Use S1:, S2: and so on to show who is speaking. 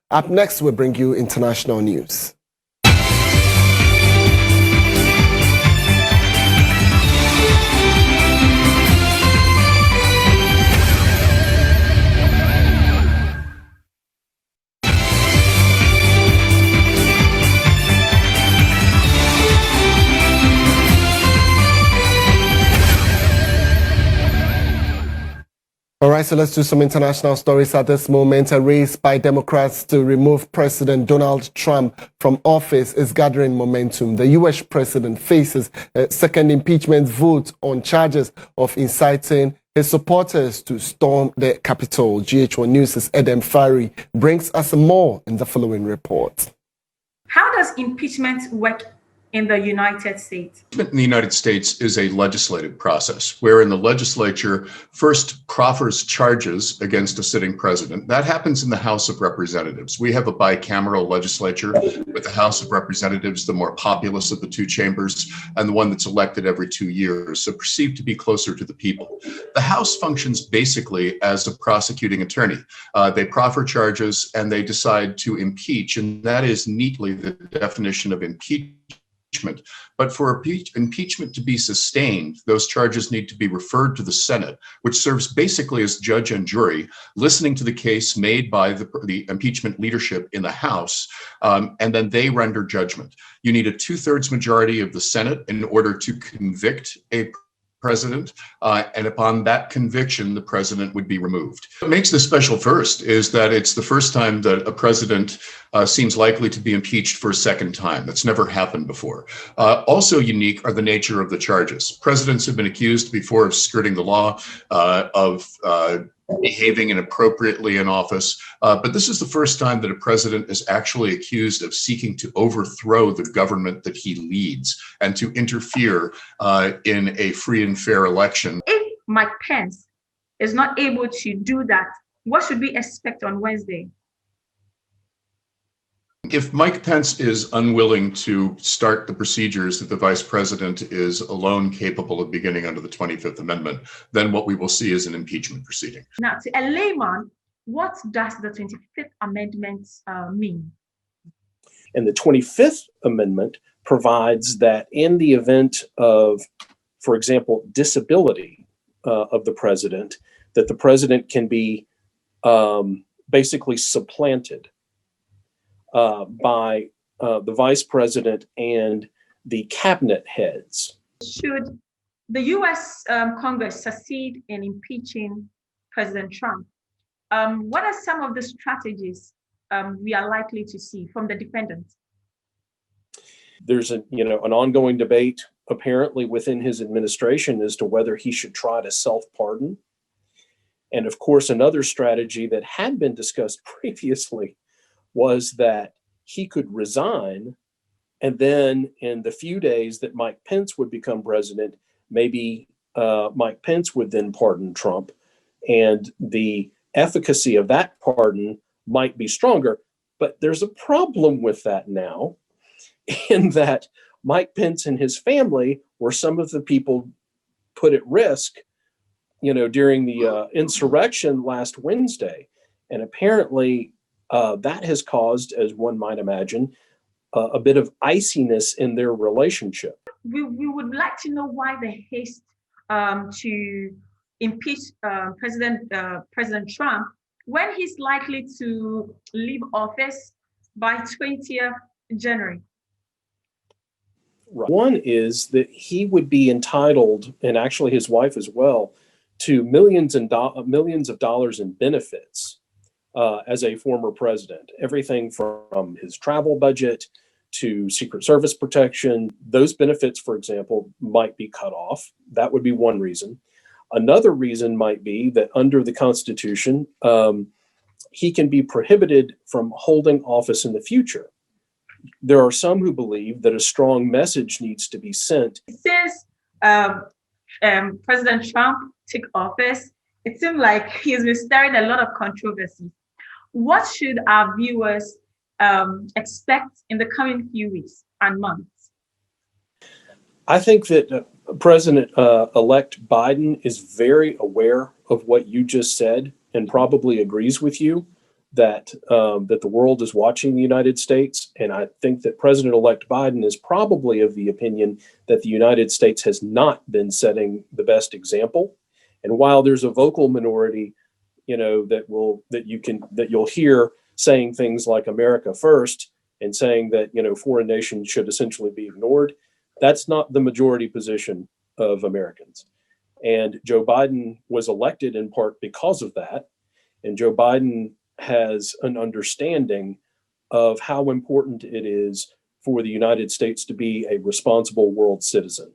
S1: Up next, we'll bring you international news. All right, so let's do some international stories at this moment. A race by Democrats to remove President Donald Trump from office is gathering momentum. The U.S. president faces a second impeachment vote on charges of inciting his supporters to storm the Capitol. GHOne News' EDEM FARRIE brings us more in the following report.
S2: How does impeachment work in the United States?
S3: Impeachment in the United States is a legislative process wherein the legislature first proffers charges against a sitting president. That happens in the House of Representatives. We have a bicameral legislature with the House of Representatives, the more populous of the two chambers, and the one that's elected every 2 years, so perceived to be closer to the people. The House functions basically as a prosecuting attorney. They proffer charges and they decide to impeach, and that is neatly the definition of impeachment. But for impeachment to be sustained, those charges need to be referred to the Senate, which serves basically as judge and jury, listening to the case made by the impeachment leadership in the House, and then they render judgment. You need a 2/3 majority of the Senate in order to convict a president, and upon that conviction, the president would be removed. What makes this special first is that it's the first time that a president seems likely to be impeached for a second time. That's never happened before. Also unique are the nature of the charges. Presidents have been accused before of skirting the law, of behaving inappropriately in office, but this is the first time that a president is actually accused of seeking to overthrow the government that he leads and to interfere in a free and fair election.
S2: If Mike Pence is not able to do that, what should we expect on Wednesday?
S3: If Mike Pence is unwilling to start the procedures that the vice president is alone capable of beginning under the 25th Amendment, then what we will see is an impeachment proceeding.
S2: Now, to a layman, what does the 25th Amendment mean?
S4: And the 25th Amendment provides that in the event of, for example, disability of the president, that the president can be basically supplanted by the vice president and the cabinet heads.
S2: Should the U.S. Congress succeed in impeaching President Trump, what are some of the strategies we are likely to see from the defendants?
S4: There's an ongoing debate apparently within his administration as to whether he should try to self-pardon. And of course, another strategy that had been discussed previously was that he could resign, and then in the few days that Mike Pence would become president, maybe Mike Pence would then pardon Trump, and the efficacy of that pardon might be stronger. But there's a problem with that now, in that Mike Pence and his family were some of the people put at risk, during the insurrection last Wednesday. And apparently that has caused, as one might imagine, a bit of iciness in their relationship.
S2: We would like to know why the haste to impeach President Trump when he's likely to leave office by 20th January.
S4: Right. One is that he would be entitled, and actually his wife as well, to millions of dollars in benefits as a former president. Everything from his travel budget to Secret Service protection. Those benefits, for example, might be cut off. That would be one reason. Another reason might be that under the Constitution, he can be prohibited from holding office in the future. There are some who believe that a strong message needs to be sent.
S2: Since President Trump took office, it seems like he's been stirring a lot of controversy. What should our viewers expect in the coming few weeks and months?
S4: I think that President-elect Biden is very aware of what you just said and probably agrees with you, that the world is watching the United States. And I think that President-elect Biden is probably of the opinion that the United States has not been setting the best example. And while there's a vocal minority, that you'll hear saying things like America first and saying that, foreign nations should essentially be ignored, that's not the majority position of Americans. And Joe Biden was elected in part because of that. And Joe Biden has an understanding of how important it is for the United States to be a responsible world citizen.